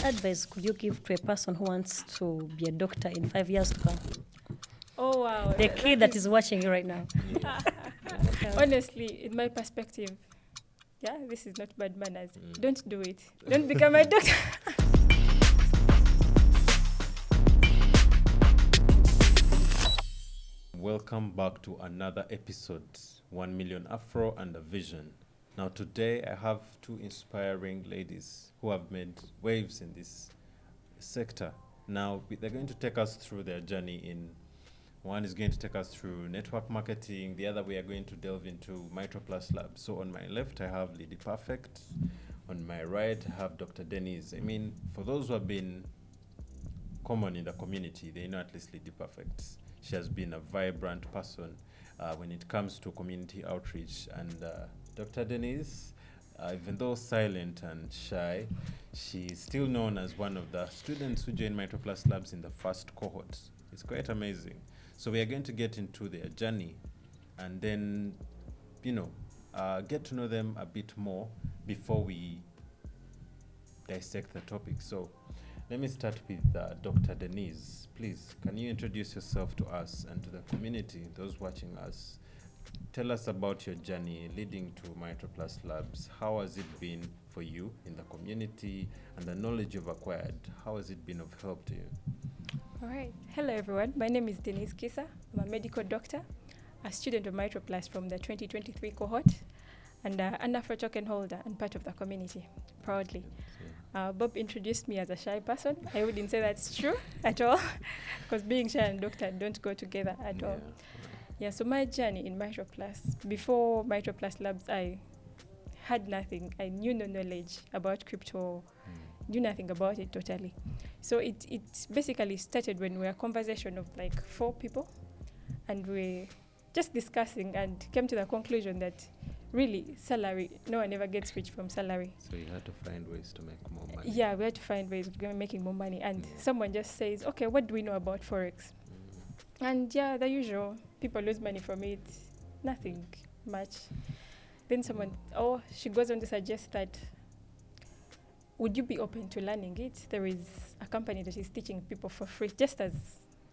advice could you give to a person who wants to be a doctor in 5 years to come? Oh, wow. The kid that is watching you right now. Honestly, in my perspective, this is not bad manners. Don't do it. Don't become a doctor. Welcome back to another episode, 1 Million Afro and a Vision. Now today I have two inspiring ladies who have made waves in this sector. Now they're going to take us through their journey in, one is going to take us through network marketing, the other we are going to delve into MicroPlus Lab. So on my left I have Lady Perfect, on my right I have Dr. Denise. I mean, for those who have been common in the community, they know at least Lady Perfect. She has been a vibrant person when it comes to community outreach. And Dr. Denise, even though silent and shy, she's still known as one of the students who joined MicroPlus Labs in the first cohort. It's quite amazing. So we are going to get into their journey and then, get to know them a bit more before we dissect the topic. So let me start with Dr. Denise. Please, can you introduce yourself to us and to the community, those watching us? Tell us about your journey leading to MicroPlus Labs. How has it been for you in the community and the knowledge you've acquired? How has it been of help to you? All right. Hello, everyone. My name is Denise Kisa. I'm a medical doctor, a student of MicroPlus from the 2023 cohort, and an AfroToken holder and part of the community, proudly. Bob introduced me as a shy person. I wouldn't say that's true at all, because being shy and doctor don't go together at all. Yeah, so my journey in MicroPlus, before MicroPlus Labs, I had nothing. I knew no knowledge about crypto, knew nothing about it totally. So it basically started when we were a conversation of like 4 people, and we just discussing and came to the conclusion that really, salary, no one ever gets rich from salary. So you had to find ways to make more money. Yeah, we had to find ways of making more money. And someone just says, okay, what do we know about Forex? And yeah, the usual, people lose money from it, nothing much. Then someone, she goes on to suggest that, would you be open to learning it? There is a company that is teaching people for free, just as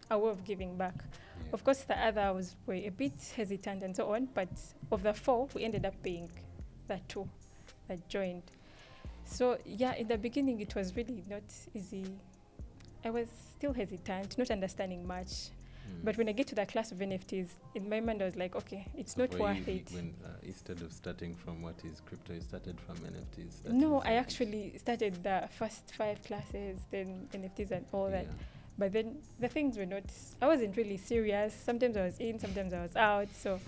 a way of giving back. Yeah. Of course, the others were a bit hesitant and so on, but of the 4, we ended up being the 2 that joined. So yeah, in the beginning, it was really not easy. I was still hesitant, not understanding much. But when I get to the class of NFTs, in my mind, I was like, okay, it's not worth it. When, instead of starting from what is crypto, you started from NFTs? No, I actually started the first 5 classes, then NFTs and all that. But then the things were not, I wasn't really serious. Sometimes I was in, sometimes I was out. So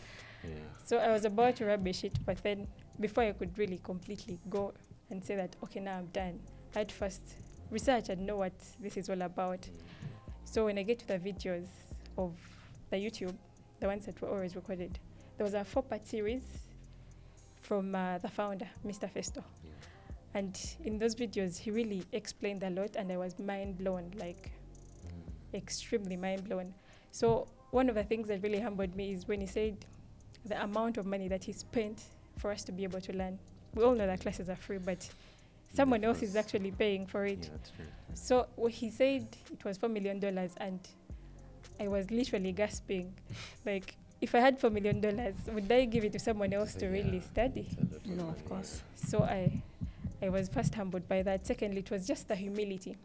I was about to rubbish it. But then before I could really completely go and say that, okay, now I'm done, I had to first research and know what this is all about. So when I get to the videos of the YouTube, the ones that were always recorded, there was a 4-part series from the founder, Mr. Festo. And in those videos, he really explained a lot, and I was mind blown, like extremely mind blown. So one of the things that really humbled me is when he said the amount of money that he spent for us to be able to learn. We all know that classes are free, but someone else is actually paying for it. Yeah, that's true. So he said it was $4 million, and I was literally gasping. Like, if I had $4 million, would I give it to someone else to really study? No, of course. So I was first humbled by that. Secondly, it was just the humility.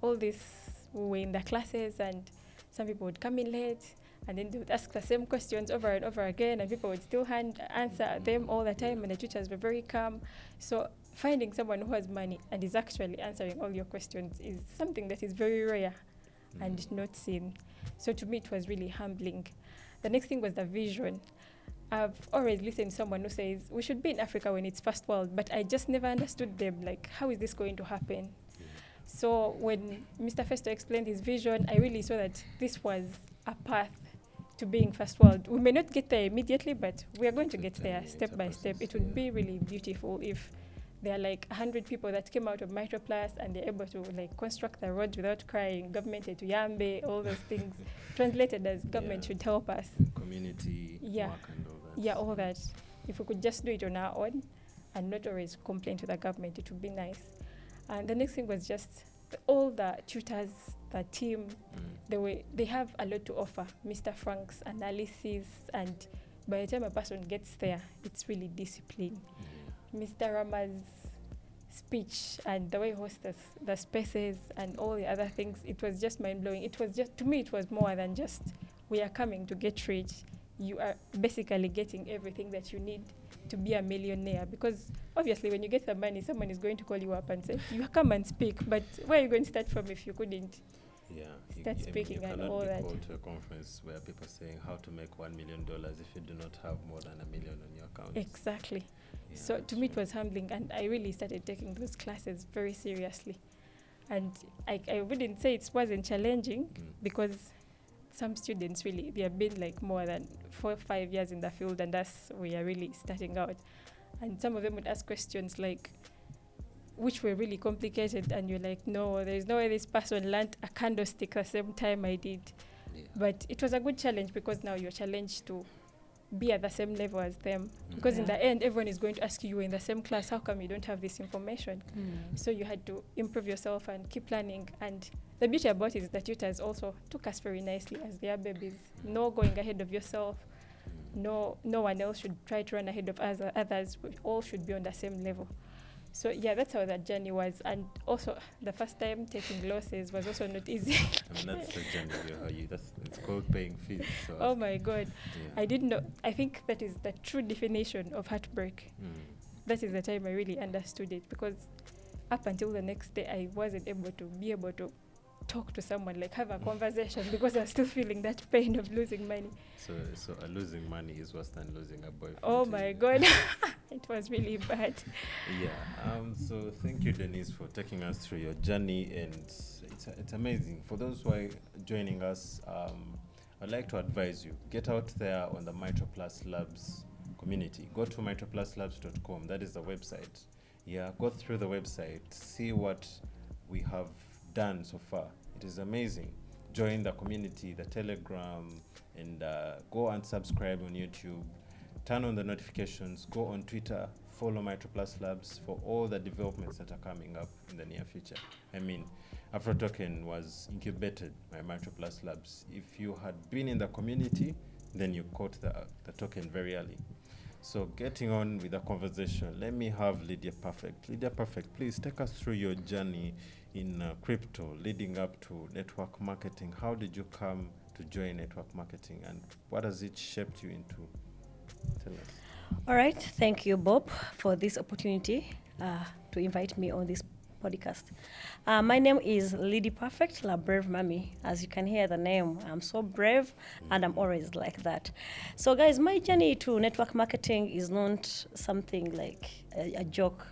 All this, we were in the classes, and some people would come in late, and then they would ask the same questions over and over again, and people would still answer them all the time, and the teachers were very calm. So finding someone who has money and is actually answering all your questions is something that is very rare and not seen. So to me, it was really humbling. The next thing was the vision. I've always listened to someone who says, we should be in Africa when it's first world, but I just never understood them. Like, how is this going to happen? So when Mr. Festo explained his vision, I really saw that this was a path to being first world. We may not get there immediately, but we are going to get there step by step. It would be really beautiful if there are like 100 people that came out of MicroPlus and they're able to like construct the roads without crying, government to Yambe, all those things. Translated as government should help us. Community work and all that. Yeah, all that. If we could just do it on our own and not always complain to the government, it would be nice. And the next thing was just all the tutors, the team, they have a lot to offer. Mr. Frank's analysis, and by the time a person gets there, it's really discipline. Mr. Rama's speech and the way he hosts the spaces and all the other things, it was just mind-blowing. It was just, to me, it was more than just, we are coming to get rich. You are basically getting everything that you need to be a millionaire, because obviously when you get the money, someone is going to call you up and say, you come and speak, but where are you going to start from if you couldn't start speaking and all that? You cannot be called to a conference where people are saying how to make $1 million if you do not have more than $1 million on your account. Exactly. So to me it was humbling, and I really started taking those classes very seriously. And I wouldn't say it wasn't challenging, because some students really, they have been like more than 4 or 5 years in the field, and us, we are really starting out. And some of them would ask questions like, which were really complicated, and you're like, no, there's no way this person learned a candlestick the same time I did. But it was a good challenge, because now you're challenged to be at the same level as them, because in the end everyone is going to ask you, you were in the same class, how come you don't have this information? So you had to improve yourself and keep learning. And the beauty about it is that tutors also took us very nicely as their babies. No going ahead of yourself, no one else should try to run ahead of others. We all should be on the same level. So that's how that journey was. And also the first time taking losses was also not easy. I mean, that's the journey. It's called paying fees. So oh my God. I didn't know. I think that is the true definition of heartbreak. That is the time I really understood it, because up until the next day, I wasn't able to talk to someone, like have a conversation, because I was still feeling that pain of losing money. So losing money is worse than losing a boyfriend. Oh my God. It was really bad. So thank you, Denise, for taking us through your journey, and it's amazing. For those who are joining us, I'd like to advise you, get out there on the Micro Plus Labs community. Go to micropluslabs.com. That is the website. Go through the website, see what we have done so far. It is amazing. Join the community, the Telegram, and go and subscribe on YouTube. Turn on the notifications, go on Twitter, follow Micro Plus Labs for all the developments that are coming up in the near future. I mean, AfroToken was incubated by Micro Plus Labs. If you had been in the community, then you caught the token very early. So getting on with the conversation, let me have Lydia Perfect. Lydia Perfect, please take us through your journey in crypto leading up to network marketing. How did you come to join network marketing, and what has it shaped you into? Tell us. All right. Thank you, Bob, for this opportunity to invite me on this podcast. My name is Lydia Perfect, La Brave Mommy. As you can hear the name, I'm so brave, and I'm always like that. So, guys, my journey to network marketing is not something like a joke.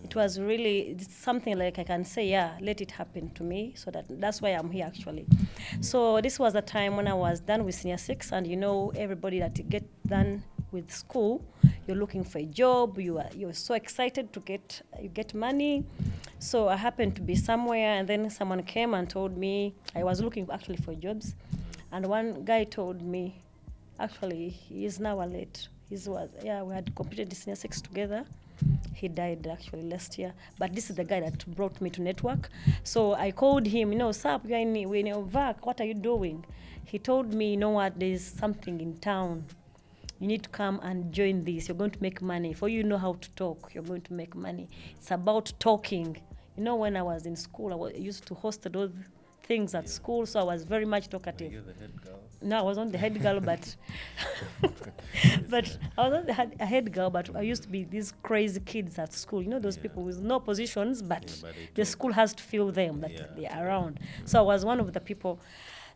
It was really something like I can say, let it happen to me. So that's why I'm here, actually. So this was the time when I was done with senior 6, and everybody that get done with school, you're looking for a job, you're so excited to get money. So I happened to be somewhere, and then someone came and told me, I was looking actually for jobs, and one guy told me, actually, he is now late. We had completed the senior 6 together. He died actually last year, but this is the guy that brought me to network. So I called him, Sap, we're in VAC, what are you doing? He told me, there's something in town. You need to come and join this. You're going to make money. For you know how to talk, you're going to make money. It's about talking. When I was in school, I used to host those things at school, so I was very much talkative. Were you the head girl? No, I wasn't the head girl, but I wasn't a head girl, but I used to be these crazy kids at school. Those people with no positions, but the school has to feel them, that they are around. So I was one of the people.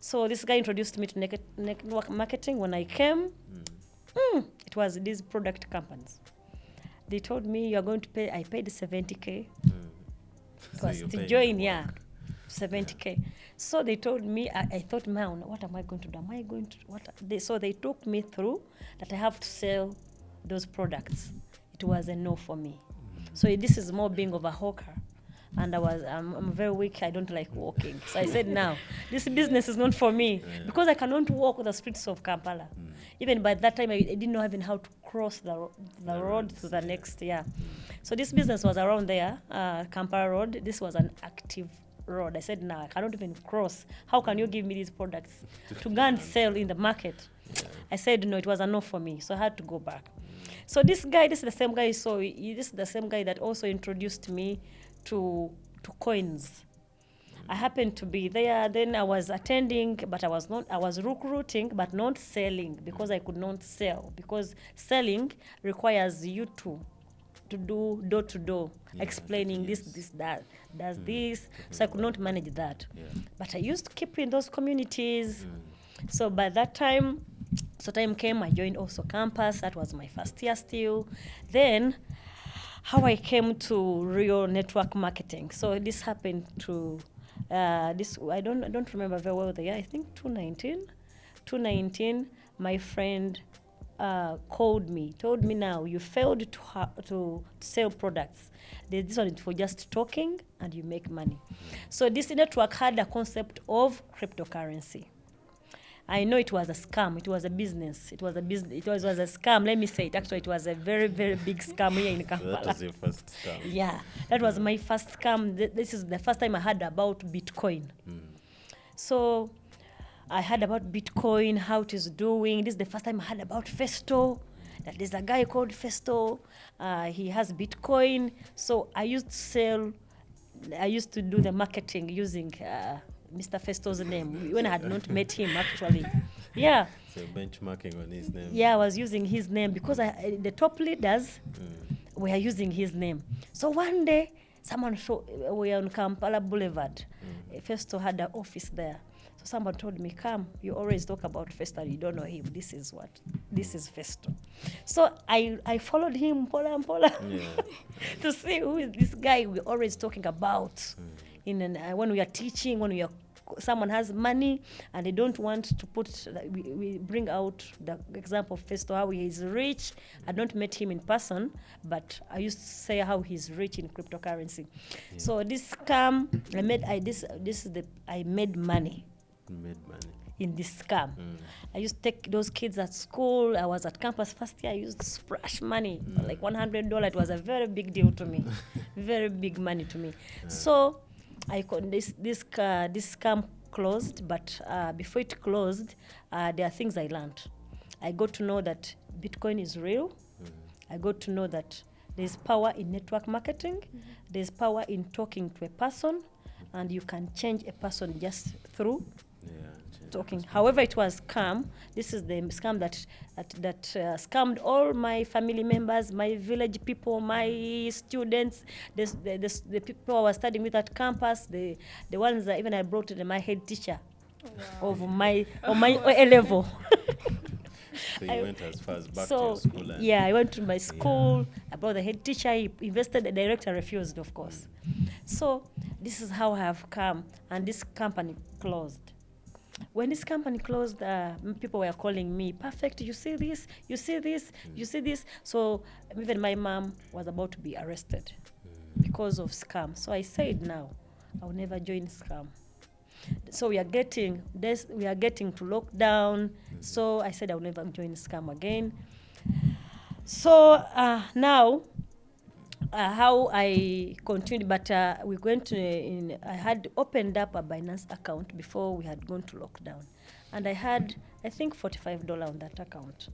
So this guy introduced me to network marketing. When I came, it was these product companies. They told me, you're going to pay, I paid 70K. It was to join, 70K. So they told me, I thought, man, what am I going to do? So they took me through that I have to sell those products. It was a no for me. So this is more being of a hawker. and I'm very weak. I don't like walking. So I said, now, this business is not for me because I cannot walk the streets of Kampala. Even by that time, I didn't know even how to cross the road to the next, So this business was around there, Kampala Road. This was an active road. I said, no, I cannot even cross. How can you give me these products to go and sell in the market? I said, no, it was a no for me. So I had to go back. So this is the same guy you saw. This is the same guy that also introduced me to coins. I happened to be there. Then I was attending, but I was recruiting, but not selling because I could not sell. Because selling requires you to do door to door, explaining this, that, does this. So I could not manage that. But I used to keep in those communities. So by that time, time came, I joined also campus. That was my first year still. Then how I came to real network marketing. So this happened to this. I don't remember very well the year. I think 2019. My friend called me, told me, now you failed to sell products. This one is for just talking and you make money. So this network had a concept of cryptocurrency. I know it was a scam. It was a business. It was a scam. Let me say it. Actually, it was a very, very big scam here in Kampala. That was your first scam. Yeah, that was my first scam. This is the first time I heard about Bitcoin. So I heard about Bitcoin, how it is doing. This is the first time I heard about Festo. That there's a guy called Festo. He has Bitcoin. So I used to do the marketing using Mr. Festo's name when I had not met him, actually. Yeah. So benchmarking on his name. Yeah, I was using his name because the top leaders were using his name. So one day, we were on Kampala Boulevard. Festo had an office there. So someone told me, come, you always talk about Festo, you don't know him. This is Festo. So I followed him, Pola, to see who is this guy we're always talking about. When we are teaching, someone has money and they don't want to we bring out the example of Festo, how he is rich. I don't met him in person, but I used to say how he's rich in cryptocurrency. So this scam, I made money. In this scam. I used to take those kids at school. I was at campus first year. I used to splash money, like $100. It was a very big deal to me, very big money to me. So this scam closed, but before it closed, there are things I learned. I got to know that Bitcoin is real. I got to know that there's power in network marketing. There's power in talking to a person, and you can change a person just through talking. However, it was scam. This is the scam that scammed all my family members, my village people, my students, the people I was studying with at campus, the ones that even I brought to my head teacher of my A level. So you went as far as back to your school? I went to my school. I brought the head teacher. He invested. The director refused, of course. So this is how I have come, and this company closed. When this company closed, people were calling me, perfect, you see this, you see this, you see this. So even my mom was about to be arrested because of scam. So I said, now, I'll never join scam. So we are getting to lockdown. So I said I'll never join scam again. So now, how I continued, but we went I had opened up a Binance account before we had gone to lockdown. And I had, I think, $45 on that account.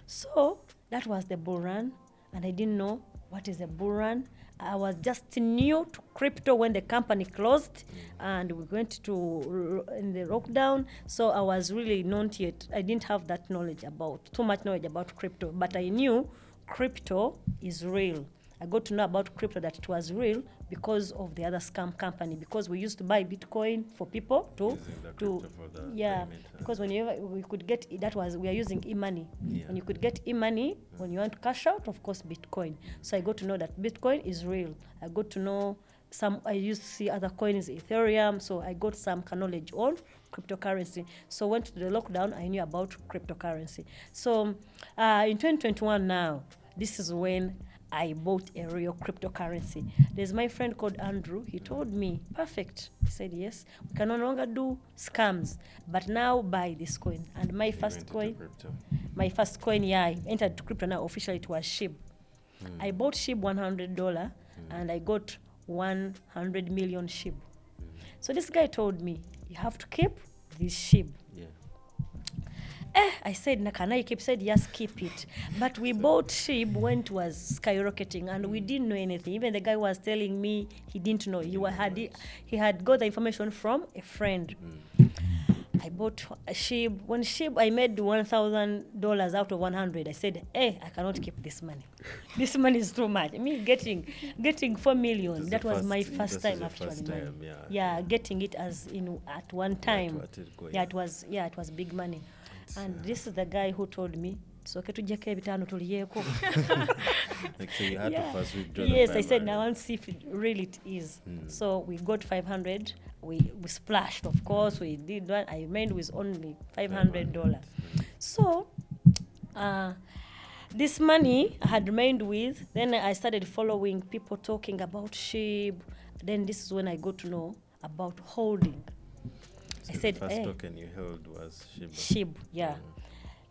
So that was the bull run. And I didn't know what is a bull run. I was just new to crypto when the company closed and we went in the lockdown. So I was really not yet, I didn't have that too much knowledge about crypto, but I knew crypto is real. I got to know about crypto, that it was real because of the other scam company, because we used to buy Bitcoin for people because whenever we could get, we are using e-money. When you could get e-money, when you want to cash out, of course, Bitcoin. So I got to know that Bitcoin is real. I got to know I used to see other coins, Ethereum, so I got some knowledge on cryptocurrency. So went to the lockdown, I knew about cryptocurrency. So in 2021 now, this is when I bought a real cryptocurrency. There's my friend called Andrew. He told me, perfect. I said, yes, we can no longer do scams, but now buy this coin. And my You first went into coin, crypto. yeah, I entered to crypto now. Officially, it was SHIB. I bought SHIB $100 and I got 100 million SHIB. So this guy told me, you have to keep this SHIB. Yeah. I said, can I keep? Said, yes, keep it. But we bought SHIB when it was skyrocketing and we didn't know anything. Even the guy was telling me he didn't know. He had got the information from a friend. I bought a SHIB. When SHIB, I made $1,000 out of 100. I said, I cannot keep this money. This money is too much. Me getting 4 million. That was my first time actually. Yeah, getting it as in at one time. It was big money. And this is the guy who told me, so tujjeko ebitaano tuliyeko. Like, so you had to first withdraw. Yes, I said, now let's see if it really it is. So we got 500. We splashed, of course. We did one. I remained with only $500. So this money I had remained with. Then I started following people talking about SHIB. Then this is when I got to know about holding. So I said, the first token you held was SHIB. SHIB, yeah.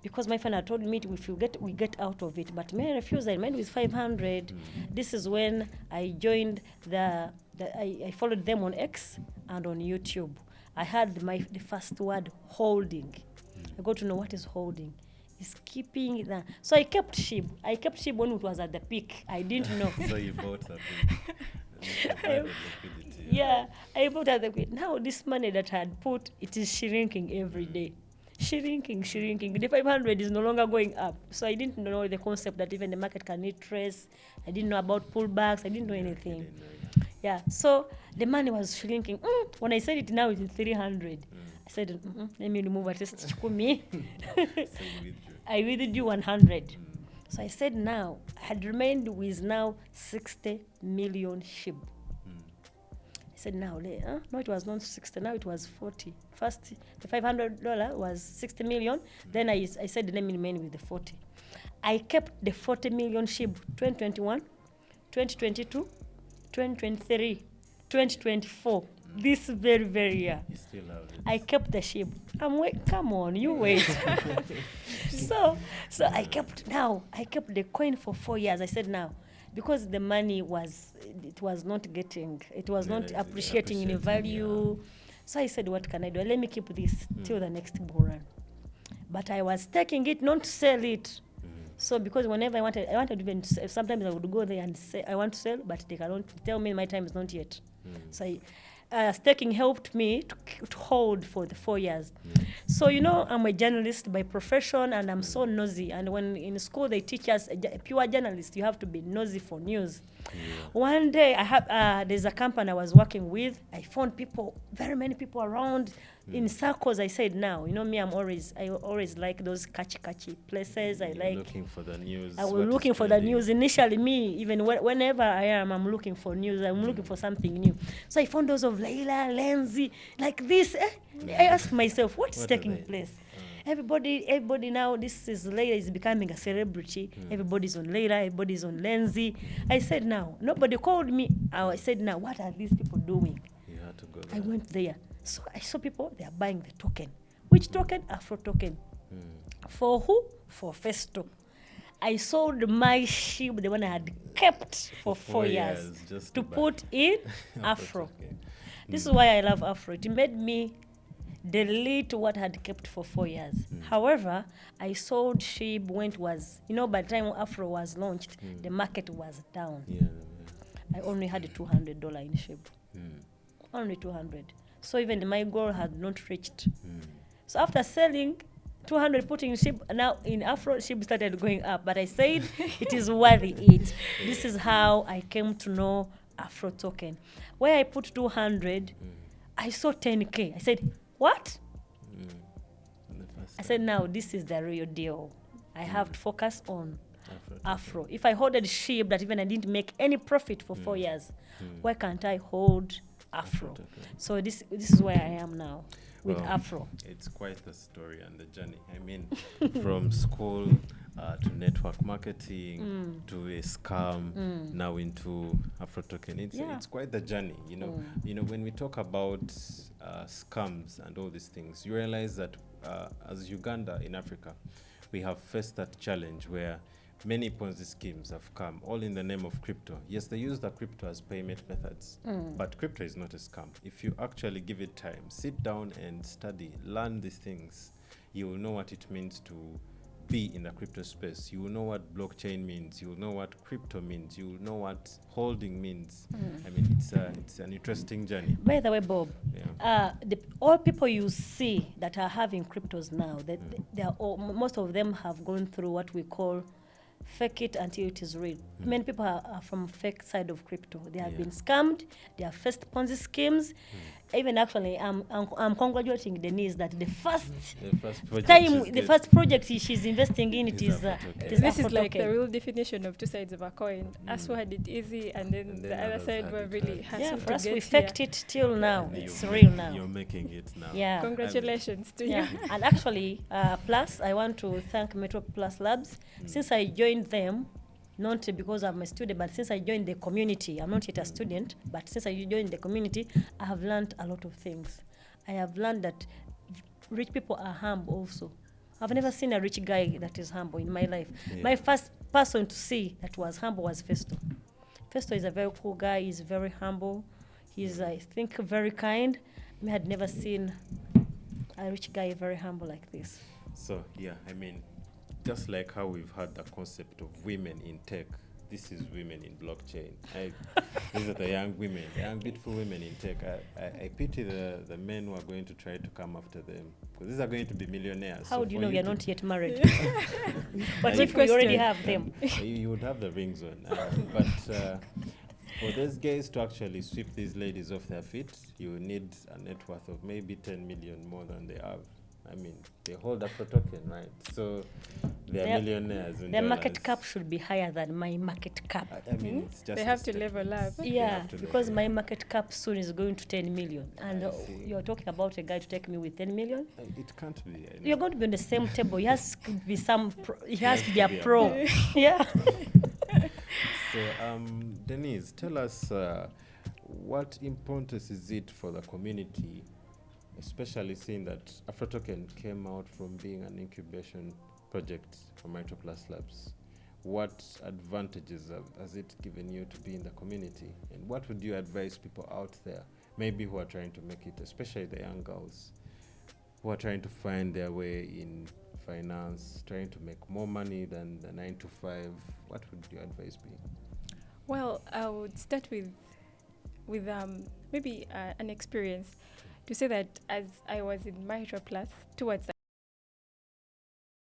Because my friend had told me if we get out of it, but me I refused. I remained with 500. This is when I joined I followed them on X and on YouTube. I had the first word, holding. I got to know what is holding. It's keeping the. So I kept SHIB. I kept SHIB when it was at the peak. I didn't know. So you bought something. Yeah, I bought at the peak. Now this money that I had put, it is shrinking every day. Shrinking. The 500 is no longer going up. So I didn't know the concept that even the market can retrace. I didn't know about pullbacks. I didn't know anything. Yeah, so the money was shrinking. When I said it now, it's 300. I said, let me remove at least chikumi. I withdrew 100. So I said now, I had remained with now 60 million SHIB. I said now, no, it was not 60, now it was 40. First, the $500 was 60 million. Then I said, let me remain with the 40. I kept the 40 million SHIB 2021, 2022, 2023, 2024. This very, very year. You still have it. I kept the SHIB. Come on, you wait. So I kept the coin for 4 years. I said now, because the money was not appreciating in value. Yeah. So I said, what can I do? Let me keep this till the next bull run. But I was taking it, not to sell it. So because whenever I wanted even to sell, sometimes I would go there and say, I want to sell, but they cannot tell me my time is not yet. So staking helped me to hold for the 4 years. So, I'm a journalist by profession and I'm so nosy. And when in school they teach us, a pure journalist, you have to be nosy for news. One day there's a company I was working with. I found very many people around in circles. I said, now, me, I always like those catchy places. Looking for the news. I was looking for the news. Initially, me, even whenever I am, I'm looking for news. I'm looking for something new. So I found those of Layla, Lenzi, like this. I asked myself, what's taking place? Everybody now, Layla is becoming a celebrity. Everybody's on Layla, everybody's on Lenzi. I said, now, nobody called me. I said, now, what are these people doing? You had to go there. I went there. So I saw people, they are buying the token. Which token? AfroToken. For who? For Festo. I sold my SHIB, the one I had kept for 4 years to put in Afro. This is why I love Afro. It made me delete what I had kept for 4 years. However, I sold SHIB when it was, by the time Afro was launched, the market was down. I only had $200 in SHIB. Only 200. So even my goal had not reached. So after selling 200, putting in SHIB, now in Afro, SHIB started going up. But I said it is worth it. This is how I came to know AfroToken. Where I put 200, I saw 10K. I said, what? I said, now this is the real deal. I have to focus on Afro. If I hoarded SHIB that even I didn't make any profit for 4 years, why can't I hold Afro? So this is where I am now with Afro. It's quite the story and the journey. I mean, from school, to network marketing, to a scam, now into AfroToken. It's quite the journey, you know. You know, when we talk about scams and all these things, you realize that as Uganda in Africa, we have faced that challenge where many Ponzi schemes have come, all in the name of crypto. Yes, they use the crypto as payment methods, but crypto is not a scam. If you actually give it time, sit down and study, learn these things, you will know what it means to be in the crypto space. You will know what blockchain means. You will know what crypto means. You will know what holding means. I mean, it's an interesting journey. By the way, Bob, Yeah. all people you see that are having cryptos now, they are most of them have gone through what we call fake it until it is real. Many people are from fake side of crypto. They have been scammed. They have faced Ponzi schemes. Even actually, I'm congratulating Denise that the first project she's investing in Is is AfroToken. This is like the AfroToken. real definition of two sides of a coin. Afro had it easy, and then And the then other others side had were it really hard. Yeah, hassled for to us we get faked here. it till now. And It's you're real making- now. You're making it now. Yeah. Congratulations to Yeah, you. and actually, Plus, I want to thank Metro Plus Labs. Since I joined them, not because I'm a student, but since I joined the community, I'm not yet a student, but since I joined the community, I have learned a lot of things. I have learned that rich people are humble also. I've never seen a rich guy that is humble in my life. Yeah. My first person to see that was humble was Festo. Festo is a very cool guy. He's very humble. He's, I think, very kind. I had never seen a rich guy very humble like this. So, yeah, I mean, just like how we've had the concept of women in tech, this is women in blockchain. These are the young women, young beautiful women in tech. I pity the men who are going to try to come after them, because these are going to be millionaires. How So do you for know we are to- not yet married? But Good if we already question. have them, You would have the rings on. But for those guys to actually sweep these ladies off their feet, you need a net worth of maybe 10 million more than they have. I mean, they hold AfroToken, right? So they're Their- millionaires. in their market dollars. cap should be higher than my market cap. I mean, it's just They a have to statement. level up. They Yeah, have to because level my up. market cap soon is going to 10 million. And I see. you're talking about a guy to take me with 10 million? It can't be. I You're know. going to be on the same table. He has to be he has to be a be a pro. pro. Yeah. So, Denise, tell us what importance is it for the community, especially seeing that AfroToken came out from being an incubation project for Plus Labs. What advantages has it given you to be in the community? And what would you advise people out there, maybe who are trying to make it, especially the young girls, who are trying to find their way in finance, trying to make more money than the 9 to 5? What would your advice be? Well, I would start with maybe an experience to say that as I was in Plus towards